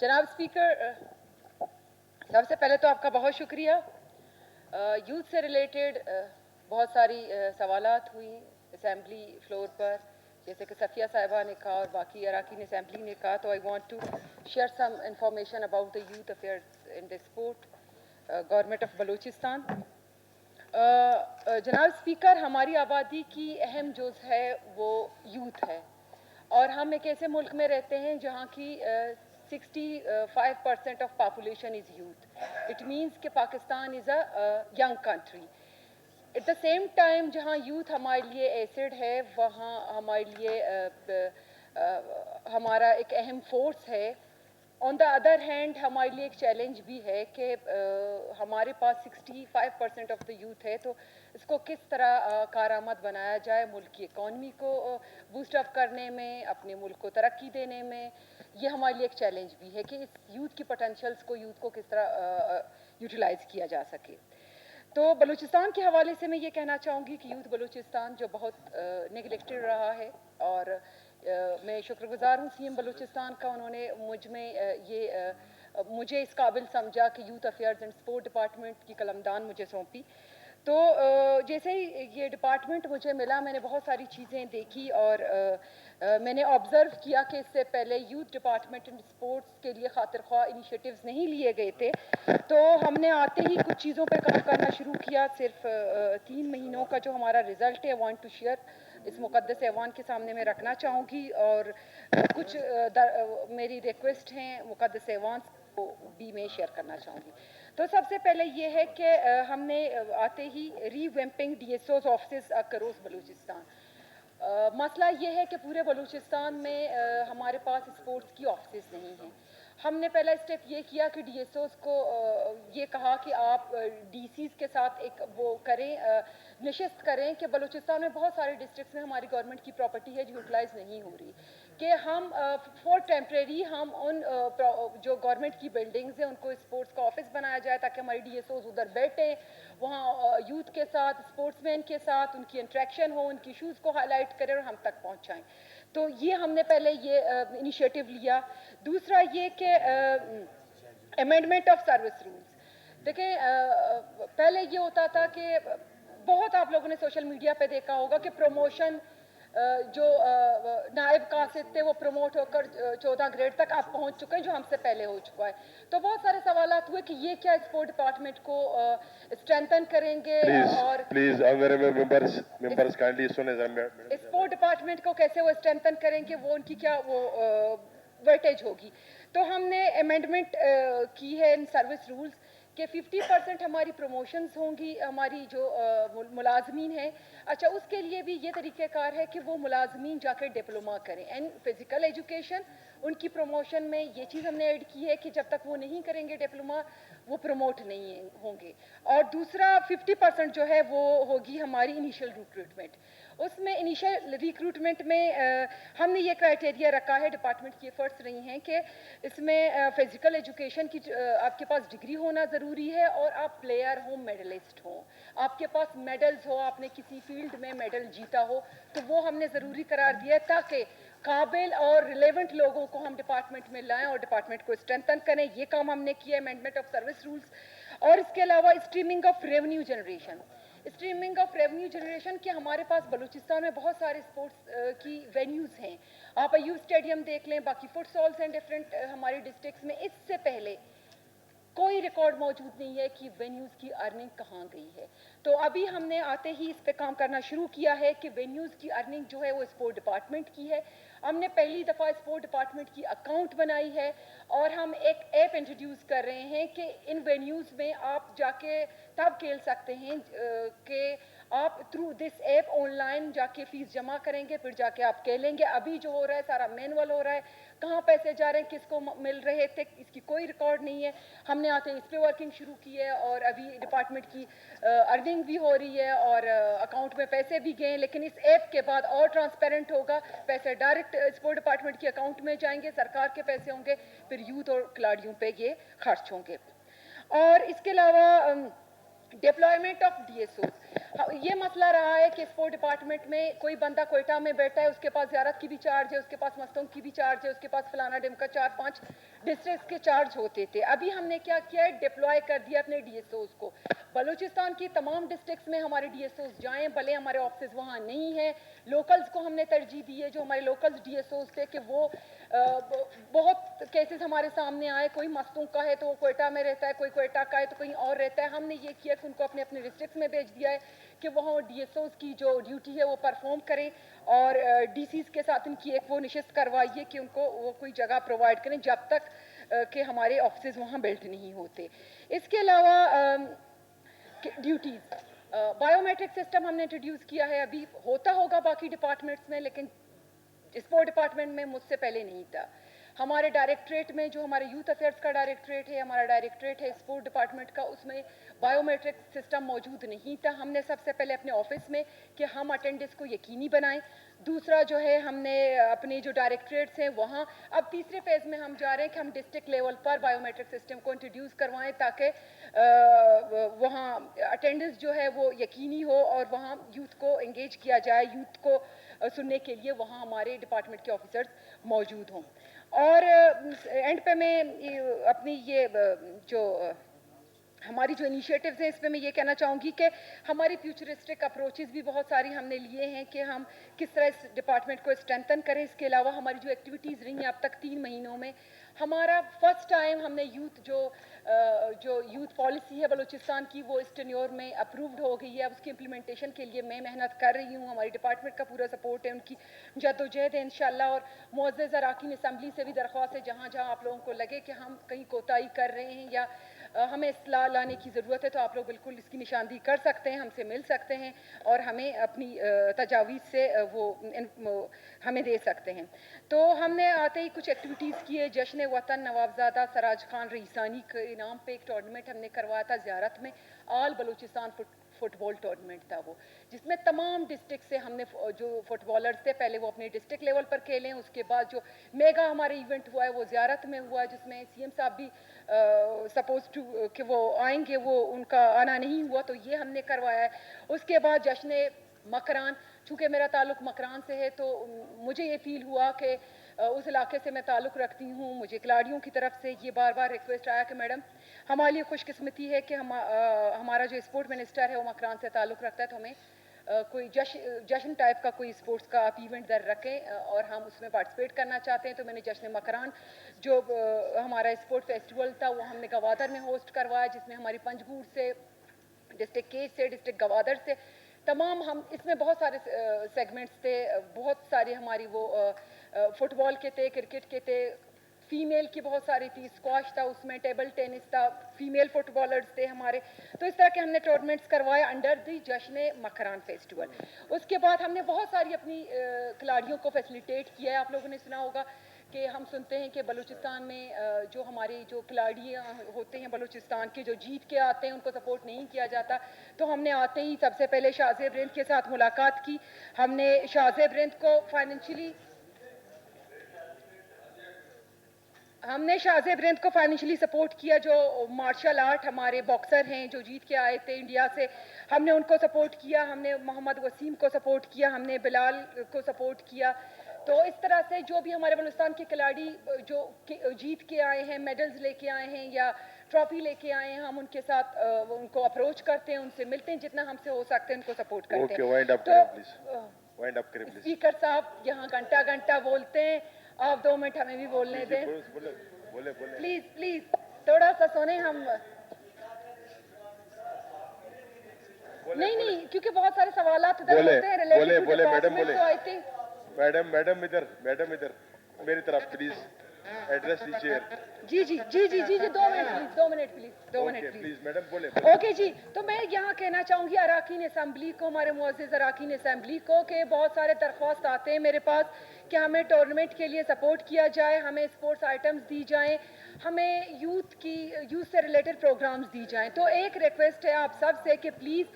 जनाब स्पीकर, सबसे पहले तो आपका बहुत शुक्रिया। यूथ से रिलेटेड बहुत सारी सवालात हुई असेंबली फ्लोर पर, जैसे कि सफ़िया साहिबा ने कहा और बाकी अराकीन असेंबली ने कहा, तो I want to share some information about the youth affairs in the sport government of Balochistan. जनाब स्पीकर, हमारी आबादी की अहम जुज़ है वो यूथ है, और हम एक ऐसे मुल्क में रहते हैं जहाँ की 65% of population is youth. It means कि Pakistan is a young country. At the same time जहाँ यूथ हमारे लिए एसिड है, वहाँ हमारे लिए हमारा एक अहम फोर्स है। ऑन द अदर हैंड हमारे लिए एक चैलेंज भी है कि हमारे पास 65% ऑफ द यूथ है, तो इसको किस तरह कारआमद बनाया जाए, मुल्क की इकॉनमी को बूस्ट अप करने में, अपने मुल्क को तरक्की देने में। ये हमारे लिए एक चैलेंज भी है कि इस यूथ की पोटेंशियल्स को, यूथ को किस तरह यूटिलाइज़ किया जा सके। तो बलूचिस्तान के हवाले से मैं ये कहना चाहूँगी कि यूथ बलूचिस्तान जो बहुत नेगलेक्टेड रहा है, और मैं शुक्रगुजार हूँ सीएम बलूचिस्तान का, उन्होंने मुझे इस काबिल समझा कि youth affairs and sport department की कलमदान मुझे सौंपी। तो जैसे ही ये डिपार्टमेंट मुझे मिला, मैंने बहुत सारी चीज़ें देखी, और मैंने ऑब्ज़र्व किया कि इससे पहले यूथ डिपार्टमेंट एंड स्पोर्ट्स के लिए खातिर ख्वाह इनिशिएटिव्स नहीं लिए गए थे। तो हमने आते ही कुछ चीज़ों पर काम करना शुरू किया। सिर्फ 3 महीनों का जो हमारा रिज़ल्ट है, वांट टू शेयर इस मुक़द्दस ऐवान के सामने मैं रखना चाहूँगी, और कुछ मेरी रिक्वेस्ट हैं मुक़द्दस ऐवान को भी मैं शेयर करना चाहूँगी। तो सबसे पहले ये है कि हमने आते ही revamping DSO's office across Balochistan. मसला ये है कि पूरे बलूचिस्तान में हमारे पास स्पोर्ट्स की ऑफिस नहीं हैं। हमने पहला स्टेप ये किया कि DSO's को ये कहा कि आप DC's के साथ एक वो करें, निश्चित करें कि बलूचिस्तान में बहुत सारे डिस्ट्रिक्ट्स में हमारी गवर्नमेंट की प्रॉपर्टी है जो यूटिलाइज़ नहीं हो रही, कि हम फॉर टेम्प्रेरी हम उन जो गवर्नमेंट की बिल्डिंग्स हैं उनको स्पोर्ट्स का ऑफिस बनाया जाए, ताकि हमारी DSO's उधर बैठें, वहाँ यूथ के साथ, स्पोर्ट्समैन के साथ उनकी इंट्रैक्शन हो, उनकी इशूज़ को हाईलाइट करें और हम तक पहुँचाएँ। तो ये हमने पहले ये इनिशिएटिव लिया। दूसरा ये कि अमेंडमेंट ऑफ सर्विस रूल्स। देखें, पहले ये होता था कि बहुत आप लोगों ने सोशल मीडिया पे देखा होगा कि प्रमोशन जो नायब कासिद थे वो प्रमोट होकर 14 ग्रेड तक आप पहुंच चुके हैं, जो हमसे पहले हो चुका है। तो बहुत सारे सवालात हुए कि ये क्या स्पोर्ट डिपार्टमेंट को स्ट्रेंथन करेंगे, और प्लीज मेंबर्स काइंडली सुने। स्पोर्ट डिपार्टमेंट को कैसे वो स्ट्रेंथन करेंगे, वो उनकी क्या वो वेटेज होगी। तो हमने अमेंडमेंट की है इन सर्विस रूल्स कि 50% हमारी प्रमोशंस होंगी, हमारी जो मुलाजमीन हैं। अच्छा, उसके लिए भी ये तरीक़ेकार है कि वो मुलाजमीन जाकर डिप्लोमा करें एंड फिज़िकल एजुकेशन। उनकी प्रमोशन में ये चीज़ हमने ऐड की है कि जब तक वो नहीं करेंगे डिप्लोमा, वो प्रमोट नहीं होंगे। और दूसरा 50% जो है वो होगी हमारी इनिशियल रिक्रूटमेंट। उसमें इनिशियल रिक्रूटमेंट में हमने ये क्राइटेरिया रखा है, डिपार्टमेंट की एफर्ट्स रही हैं कि इसमें फ़िज़िकल एजुकेशन की आपके पास डिग्री होना ज़रूरी है, और आप प्लेयर हो, मेडलिस्ट हो, आपके पास मेडल्स हो, आपने किसी फील्ड में मेडल जीता हो, तो वो हमने ज़रूरी करार दिया है, ताकि काबिल और रिलेवेंट लोगों को हम डिपार्टमेंट में लाएं और डिपार्टमेंट को स्ट्रेंथन करें। ये काम हमने किया, अमेंडमेंट ऑफ सर्विस रूल्स। और इसके अलावा streaming of revenue generation. Streaming of revenue generation के हमारे पास बलूचिस्तान में बहुत सारे स्पोर्ट्स की वेन्यूज़ हैं। आप अयूब स्टेडियम देख लें, बाकी फुटसॉल्स एंड डिफरेंट हमारे डिस्ट्रिक्ट्स में इससे पहले कोई रिकॉर्ड मौजूद नहीं है कि वेन्यूज़ की अर्निंग कहाँ गई है। तो अभी हमने आते ही इस पे काम करना शुरू किया है कि वेन्यूज़ की अर्निंग जो है वो स्पोर्ट डिपार्टमेंट की है। हमने पहली दफ़ा स्पोर्ट डिपार्टमेंट की अकाउंट बनाई है, और हम एक ऐप इंट्रोड्यूस कर रहे हैं कि इन वेन्यूज़ में आप जाके तब खेल सकते हैं कि आप थ्रू दिस ऐप ऑनलाइन जाके फ़ीस जमा करेंगे, फिर जाके आप खेलेंगे। अभी जो हो रहा है सारा मैनुअल हो रहा है, कहाँ पैसे जा रहे हैं, किसको मिल रहे थे, इसकी कोई रिकॉर्ड नहीं है। हमने आते इस पे वर्किंग शुरू की है, और अभी डिपार्टमेंट की अर्निंग भी हो रही है, और अकाउंट में पैसे भी गए। लेकिन इस ऐप के बाद और ट्रांसपेरेंट होगा, पैसे डायरेक्ट स्पोर्ट डिपार्टमेंट के अकाउंट में जाएंगे, सरकार के पैसे होंगे, फिर यूथ और खिलाड़ियों पे ये खर्च होंगे। और इसके अलावा डिप्लॉयमेंट ऑफ DSO's। ये मसला रहा है कि स्पोर्ट डिपार्टमेंट में कोई बंदा कोयटा में बैठा है, उसके पास ज़ियारत की भी चार्ज है, उसके पास मस्तों की भी चार्ज है, उसके पास फलाना डिम का 4-5 डिस्ट्रिक्ट के चार्ज होते थे। अभी हमने क्या किया है, डिप्लॉय कर दिया अपने डीएसओज को। बलूचिस्तान की तमाम डिस्ट्रिक्ट्स में हमारे डीएसओज जाएं, भले हमारे ऑफिस वहाँ नहीं है। लोकल्स को हमने तरजीह दी है, जो हमारे लोकल्स डीएसओज थे कि वो बहुत केसेस हमारे सामने आए, कोई मस्तूं का है तो वो कोयटा में रहता है, कोई कोयटा का है तो कहीं और रहता है। हमने ये किया कि उनको अपने अपने डिस्ट्रिक्ट में भेज दिया है कि वहाँ डीएसओज की जो ड्यूटी है वो परफॉर्म करें, और डीसीज के साथ इनकी एक वो नशिस्त करवाइए कि उनको वो कोई जगह प्रोवाइड करें जब तक कि हमारे ऑफिस वहाँ बिल्ट नहीं होते। इसके अलावा ड्यूटीज़, बायोमेट्रिक सिस्टम हमने इंट्रोड्यूस किया है। अभी होता होगा बाकी डिपार्टमेंट्स में, लेकिन स्पोर्ट डिपार्टमेंट में मुझसे पहले नहीं था। हमारे डायरेक्टरेट में, जो हमारे यूथ अफेयर्स का डायरेक्टरेट है, हमारा डायरेक्टरेट है स्पोर्ट डिपार्टमेंट का, उसमें बायोमेट्रिक सिस्टम मौजूद नहीं था। हमने सबसे पहले अपने ऑफिस में कि हम अटेंडेंस को यकीनी बनाएं। दूसरा जो है, हमने अपने जो डायरेक्टरेट्स हैं वहाँ, अब तीसरे फेज़ में हम जा रहे हैं कि हम डिस्ट्रिक्ट लेवल पर बायोमेट्रिक सिस्टम को इंट्रोड्यूस करवाएं ताकि वहाँ अटेंडेंस जो है वो यकीनी हो और वहाँ यूथ को एंगेज किया जाए, यूथ को सुनने के लिए वहाँ हमारे डिपार्टमेंट के ऑफिसर्स मौजूद हों। और एंड पे मैं अपनी ये जो हमारी जो इनिशिएटिव्स हैं, इस पे मैं ये कहना चाहूँगी कि हमारी फ्यूचरिस्टिक अप्रोचेस भी बहुत सारी हमने लिए हैं कि हम किस तरह इस डिपार्टमेंट को स्ट्रेंथन करें। इसके अलावा हमारी जो एक्टिविटीज़ रही हैं अब तक 3 महीनों में, हमारा फर्स्ट टाइम हमने जो यूथ पॉलिसी है बलूचिस्तान की, वो इस टेन्योर में अप्रूव्ड हो गई है। अब उसकी इम्प्लीमेंटेशन के लिए मैं मेहनत कर रही हूँ, हमारी डिपार्टमेंट का पूरा सपोर्ट है, उनकी जद्दोजहद है इंशाल्लाह। और मुअज़्ज़ज़ अरकान असम्बली से भी दरख्वास्त है, जहाँ जहाँ आप लोगों को लगे कि हम कहीं कोताही कर रहे हैं या हमें इस्लाह लाने की ज़रूरत है, तो आप लोग बिल्कुल इसकी निशानदेही कर सकते हैं, हमसे मिल सकते हैं और हमें अपनी तजावीज़ से वो हमें दे सकते हैं। तो हमने आते ही कुछ एक्टिविटीज़ की है। जश्न वतन नवाबजादा सराज खान रईसानी के नाम पे एक टूर्नामेंट हमने करवाया था ज़ियारत में। ऑल बलूचिस्तान फुटबॉल टूर्नामेंट था वो, जिसमें तमाम डिस्ट्रिक्ट से हमने जो फुटबॉलर्स थे पहले वो अपने डिस्ट्रिक्ट लेवल पर खेलें। उसके बाद जो मेगा हमारे इवेंट हुआ है वो ज़ियारत में हुआ है, जिसमें सीएम साहब भी सपोज टू कि वो आएंगे, वो उनका आना नहीं हुआ, तो ये हमने करवाया है। उसके बाद जश्न मकरान, चूँकि मेरा ताल्लुक़ मकरान से है तो मुझे ये फ़ील हुआ कि उस इलाके से मैं ताल्लुक़ रखती हूँ। मुझे खिलाड़ियों की तरफ से ये बार बार रिक्वेस्ट आया कि मैडम, हमारे लिए खुशकिस्मती है कि हमारा जो स्पोर्ट मिनिस्टर है वो मकरान से ताल्लुक़ रखता है, तो हमें कोई जश्न टाइप का कोई स्पोर्ट्स का आप इवेंट दर रखें और हम उसमें पार्टिसिपेट करना चाहते हैं। तो मैंने जश्न मकरान जो हमारा स्पोर्ट फेस्टिवल था वो हमने गवादर में होस्ट करवाया, जिसमें हमारी पंजगूर से, डिस्ट्रिक्ट केज से, डिस्ट्रिक्ट गवादर से तमाम, हम इसमें बहुत सारे सेगमेंट्स थे, बहुत सारे हमारी वो फुटबॉल के थे, क्रिकेट के थे, फीमेल की बहुत सारी थी, स्क्वाश था उसमें, टेबल टेनिस था, फीमेल फुटबॉलर्स थे हमारे। तो इस तरह के हमने टूर्नामेंट्स करवाए अंडर दी जश्न मकरान फेस्टिवल। उसके बाद हमने बहुत सारी अपनी खिलाड़ियों को फैसिलिटेट किया है। आप लोगों ने सुना होगा कि हम सुनते हैं कि बलूचिस्तान में जो हमारे जो खिलाड़ी होते हैं बलूचिस्तान के, जो जीत के आते हैं, उनको सपोर्ट नहीं किया जाता। तो हमने आते ही सबसे पहले शाहज़ेब रिंद के साथ मुलाकात की। हमने शाहज़ेब रिंद को फाइनेंशियली सपोर्ट किया। जो मार्शल आर्ट हमारे बॉक्सर हैं जो जीत के आए थे इंडिया से, हमने उनको सपोर्ट किया। हमने मोहम्मद वसीम को सपोर्ट किया, हमने बिलाल को सपोर्ट किया। तो इस तरह से जो भी हमारे बलूचिस्तान के खिलाड़ी जो जीत के आए हैं, मेडल्स लेके आए हैं या ट्रॉफी लेके आए हैं, हम उनके साथ उनको अप्रोच करते हैं, उनसे मिलते हैं, जितना हमसे हो सकते हैं उनको सपोर्ट करते हैं। वाइंड अप करें प्लीज, वाइंड अप करें प्लीज। स्पीकर साहब यहाँ घंटा घंटा बोलते हैं, आप 2 मिनट हमें भी बोलने दें बोले प्लीज प्लीज, थोड़ा सा सुने हम। नहीं, क्योंकि बहुत सारे सवालात इधर होते हैं रिलेटेड टू डिपार्टमेंट, तो आई थिंक मैडम इधर मेरी तरफ प्लीज, एड्रेस दी चेयर। जी 2 मिनट प्लीज मैडम बोले। ओके जी। तो मैं यहाँ कहना चाहूँगी अरकान असम्बली को, हमारे मुअज़्ज़ज़ अरकान असम्बली को, कि बहुत सारे दरख्वास्त आते हैं मेरे पास कि हमें टूर्नामेंट के लिए सपोर्ट किया जाए, हमें स्पोर्ट्स आइटम्स दी जाएं, हमें यूथ से रिलेटेड प्रोग्राम्स दी जाएं। तो एक रिक्वेस्ट है आप सब से कि प्लीज़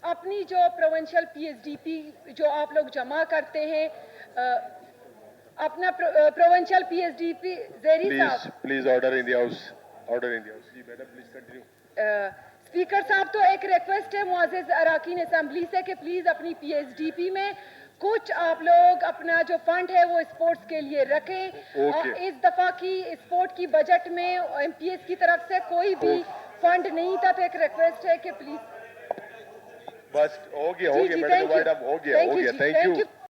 अपनी जो प्रोविंशियल PSDP जो आप लोग जमा करते हैं, अपना प्रोविंशियल PSDP ज़ेरी साहब please order in the house जी मैडम प्लीज कंटिन्यू। स्पीकर साहब, तो एक रिक्वेस्ट है मुअज़्ज़ज़ अरकान असम्बली से कि प्लीज़ अपनी PSDP में कुछ आप लोग अपना जो फंड है वो स्पोर्ट्स के लिए रखें. Okay. इस दफा की स्पोर्ट की बजट में एमपीएस की तरफ से कोई भी फंड नहीं था, तो एक रिक्वेस्ट है कि प्लीज. बस हो गया जी, मैडम thank you. मैडम हो गया Thank you जी, थैंक thank यू. you.